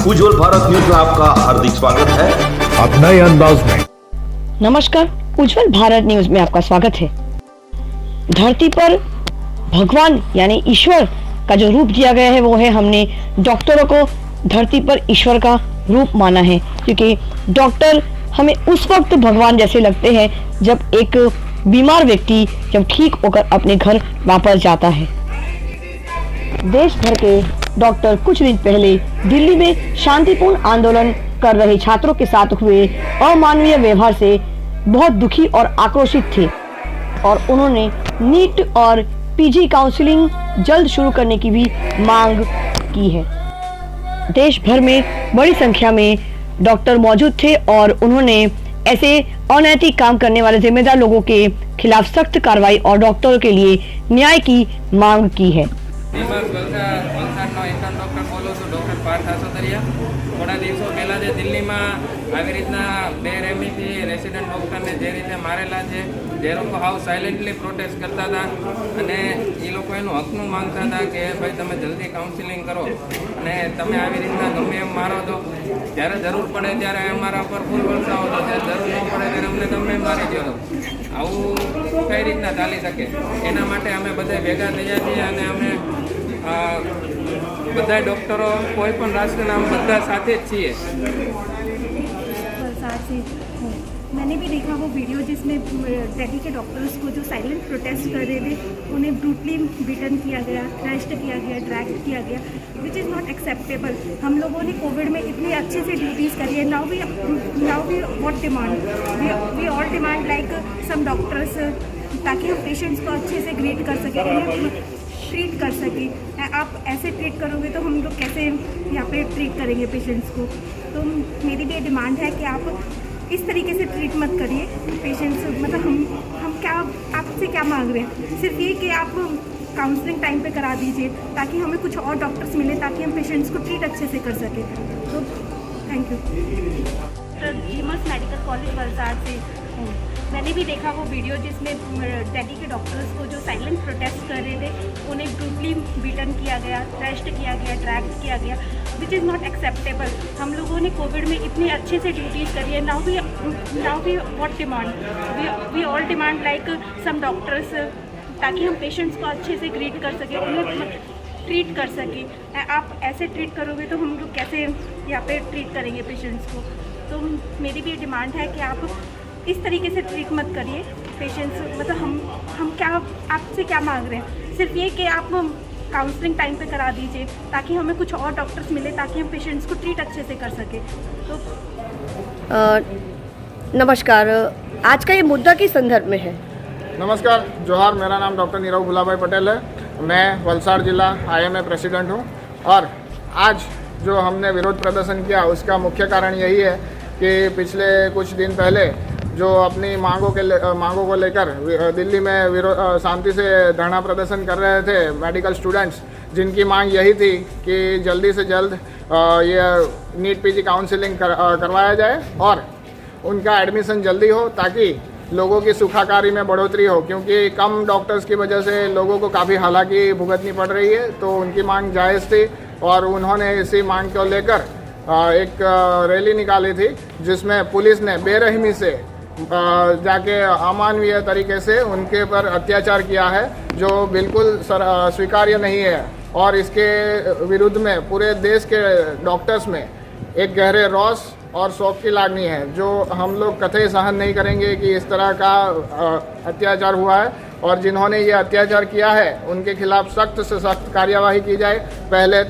उज्जवल Bharat news में आपका हार्दिक स्वागत है। अब नए अंदाज में। नमस्कार, उज्जवल भारत न्यूज में आपका स्वागत है। धरती पर भगवान यानी ईश्वर का जो रूप दिया गया है वो है, हमने डॉक्टरों को धरती पर ईश्वर का रूप माना है, क्योंकि डॉक्टर हमें उस वक्त भगवान जैसे लगते हैं जब एक बीमार व्यक्ति जब ठीक होकर अपने घर वापस जाता है। देश भर के डॉक्टर कुछ दिन पहले दिल्ली में शांतिपूर्ण आंदोलन कर रहे छात्रों के साथ हुए अमानवीय व्यवहार से बहुत दुखी और आक्रोशित थे और उन्होंने नीट और पीजी काउंसलिंग जल्द शुरू करने की भी मांग की है। देश भर में बड़ी संख्या में डॉक्टर मौजूद थे और उन्होंने ऐसे अनैतिक काम करने वाले जिम्मेदार लोगों के खिलाफ सख्त कार्रवाई और डॉक्टरों के लिए न्याय की मांग की है। थोड़ा दिवसों पहला दिल्ली में આવી રીતના બેરહેમીથી રેસિડેન્ટ ડૉક્ટરને જે રીતે મારેલા છે, જે લોકો હાવ સાયલેન્ટલી પ્રોટેસ્ટ કરતા હતા અને એ લોકો એનું હકનું માંગતા હતા કે ભાઈ તમે જલ્દી કાઉન્સિલિંગ કરો અને તમે આવી રીતના ગમે એમ મારો તો જ્યારે જરૂર પડે ત્યારે અમારા પર ફૂલ વરસાવો તો જ્યારે જરૂર ન પડે ત્યારે અમને ગમે એમ મારી દો. આવું કઈ રીતના ચાલી શકે? એના માટે અમે બધા ભેગા થયા છીએ અને અમે બધા ડૉક્ટરો કોઈ પણ રાષ્ટ્રના બધા સાથે જ છીએ। मैंने भी देखा वो वीडियो जिसमें दिल्ली के डॉक्टर्स को जो साइलेंट प्रोटेस्ट कर रहे थे उन्हें ब्रूटली बीटन किया गया, थ्रैश्ड किया गया, ड्रैग किया गया, विच इज़ नॉट एक्सेप्टेबल। हम लोगों ने कोविड में इतनी अच्छे से ड्यूटीज़ करी है। Now we what demand, we all demand like some doctors, ताकि हम पेशेंट्स को अच्छे से ग्रीट कर सकें, उन्हें ट्रीट कर सके। आप ऐसे ट्रीट करोगे तो हम लोग कैसे यहाँ पे ट्रीट करेंगे पेशेंट्स को? तो मेरी भी ये डिमांड है कि आप इस तरीके से ट्रीट मत करिए पेशेंट्स। मतलब हम क्या आपसे क्या मांग रहे हैं? सिर्फ ये कि आप काउंसलिंग टाइम पे करा दीजिए ताकि हमें कुछ और डॉक्टर्स मिले, ताकि हम पेशेंट्स को ट्रीट अच्छे से कर सकें। तो थैंक यू। जीमस मेडिकल कॉलेज वलसाड से मैंने भी देखा वो वीडियो जिसमें दिल्ली के डॉक्टर्स को जो साइलेंट प्रोटेस्ट कर रहे थे उन्हें ब्रूटली बीटन किया गया, थ्रैश्ड किया गया, ड्रैग किया गया, विच इज़ नॉट एक्सेप्टेबल। हम लोगों ने कोविड में इतनी अच्छे से ड्यूटीज़ करी है। Now we what demand, we all demand like some doctors, ताकि हम पेशेंट्स को अच्छे से ग्रीट कर सकें, उन्हें ट्रीट कर सकें। आप ऐसे ट्रीट करोगे तो हम लोग कैसे यहाँ पे ट्रीट करेंगे पेशेंट्स को? तो मेरी भी डिमांड है कि आप इस तरीके से ट्रीट मत करिए पेशेंट्स। मतलब हम क्या आपसे क्या मांग रहे हैं? सिर्फ ये कि आप काउंसलिंग टाइम पे करा दीजिए ताकि हमें कुछ और डॉक्टर्स मिले, ताकि हम पेशेंट्स को ट्रीट अच्छे से कर सके। तो नमस्कार, आज का ये मुद्दा किस संदर्भ में है? नमस्कार, जोहार। मेरा नाम डॉक्टर नीरव भुलाभाई पटेल है। मैं वलसाड़ जिला IMA प्रेसिडेंट हूँ और आज जो हमने विरोध प्रदर्शन किया उसका मुख्य कारण यही है कि पिछले कुछ दिन पहले जो अपनी मांगों को लेकर दिल्ली में शांति से धरना प्रदर्शन कर रहे थे मेडिकल स्टूडेंट्स, जिनकी मांग यही थी कि जल्दी से जल्द ये नीट पीजी काउंसलिंग करवाया जाए और उनका एडमिशन जल्दी हो, ताकि लोगों की सुखाकारी में बढ़ोतरी हो, क्योंकि कम डॉक्टर्स की वजह से लोगों को काफ़ी हालाकी भुगतनी पड़ रही है। तो उनकी मांग जायज़ थी और उन्होंने इसी मांग को लेकर एक रैली निकाली थी, जिसमें पुलिस ने बेरहमी से जाके अमानवीय तरीके से उनके पर अत्याचार किया है, जो बिल्कुल स्वीकार्य नहीं है। और इसके विरुद्ध में पूरे देश के डॉक्टर्स में एक गहरे रोष और शोक की लागनी है, जो हम लोग कतई सहन नहीं करेंगे कि इस तरह का अत्याचार हुआ है। और जिन्होंने ये अत्याचार किया है उनके खिलाफ सख्त से सख्त कार्यवाही की जाए। पहले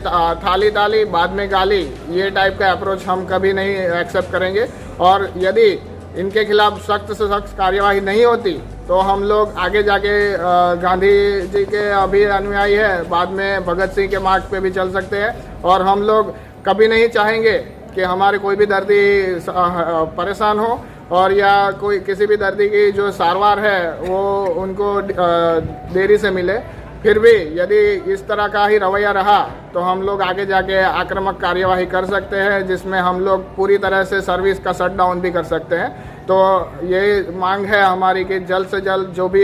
थाली ताली बाद में गाली, ये टाइप का अप्रोच हम कभी नहीं एक्सेप्ट करेंगे। और यदि इनके खिलाफ सख्त से सख्त कार्यवाही नहीं होती तो हम लोग आगे जाके गांधी जी के अभी अनुयायी है, बाद में भगत सिंह के मार्ग पे भी चल सकते हैं। और हम लोग कभी नहीं चाहेंगे कि हमारे कोई भी दर्दी परेशान हो और या कोई किसी भी दर्दी की जो सारवार है वो उनको देरी से मिले। फिर भी यदि इस तरह का ही रवैया रहा तो हम लोग आगे जाके आक्रामक कार्यवाही कर सकते हैं, जिसमें हम लोग पूरी तरह से सर्विस का शट डाउन भी कर सकते हैं। तो ये मांग है हमारी कि जल्द से जल्द जो भी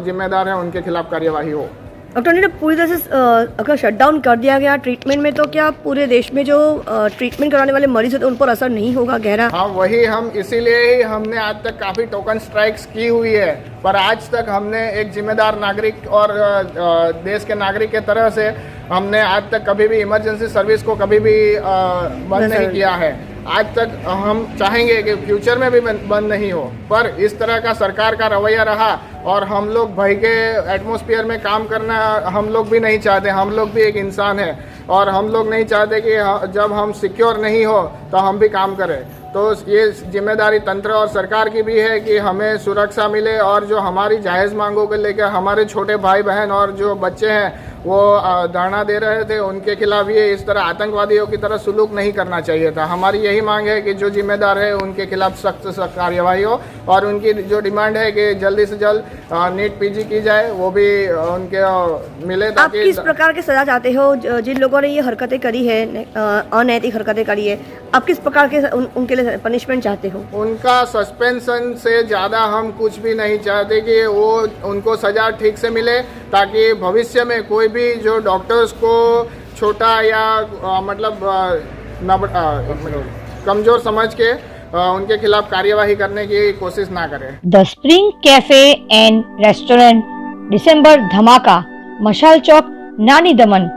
जिम्मेदार हैं उनके खिलाफ कार्यवाही हो। डॉक्टर ने पूरी तरह से अगर शटडाउन कर दिया गया ट्रीटमेंट में, तो क्या पूरे देश में जो ट्रीटमेंट कराने वाले मरीज होते हैं उन पर असर नहीं होगा गहरा? हाँ, वही हम इसीलिए ही हमने आज तक काफ़ी टोकन स्ट्राइक्स की हुई है, पर आज तक हमने एक जिम्मेदार नागरिक और देश के नागरिक के तरह से हमने आज तक कभी भी इमरजेंसी सर्विस को कभी भी बंद नहीं किया है। आज तक हम चाहेंगे कि फ्यूचर में भी बंद नहीं हो, पर इस तरह का सरकार का रवैया रहा और हम लोग भय के एटमॉस्फेयर में काम करना हम लोग भी नहीं चाहते। हम लोग भी एक इंसान है और हम लोग नहीं चाहते कि जब हम सिक्योर नहीं हो तो हम भी काम करें। तो ये जिम्मेदारी तंत्र और सरकार की भी है कि हमें सुरक्षा मिले और जो हमारी जायज़ मांगों को लेकर हमारे छोटे भाई बहन और जो बच्चे हैं वो धरना दे रहे थे, उनके खिलाफ ये इस तरह आतंकवादियों की तरह सुलूक नहीं करना चाहिए था। हमारी यही मांग है कि जो जिम्मेदार है उनके खिलाफ सख्त कार्यवाही हो और उनकी जो डिमांड है कि जल्दी से जल्द नीट पीजी की जाए वो भी उनके मिले। आप किस प्रकार की सजा चाहते हो जिन लोगों ने ये हरकतें करी है, अनैतिक हरकतें करी है, आप किस प्रकार के उनके लिए पनिशमेंट चाहते हो? उनका सस्पेंशन से ज़्यादा हम कुछ भी नहीं चाहते कि वो उनको सज़ा ठीक से मिले, ताकि भविष्य में कोई भी जो डॉक्टर्स को छोटा या कमज़ोर समझ के उनके खिलाफ कार्यवाही करने की कोशिश ना करें। The spring cafe and restaurant दिसंबर धमाका, मशाल चौक, नानी दमन।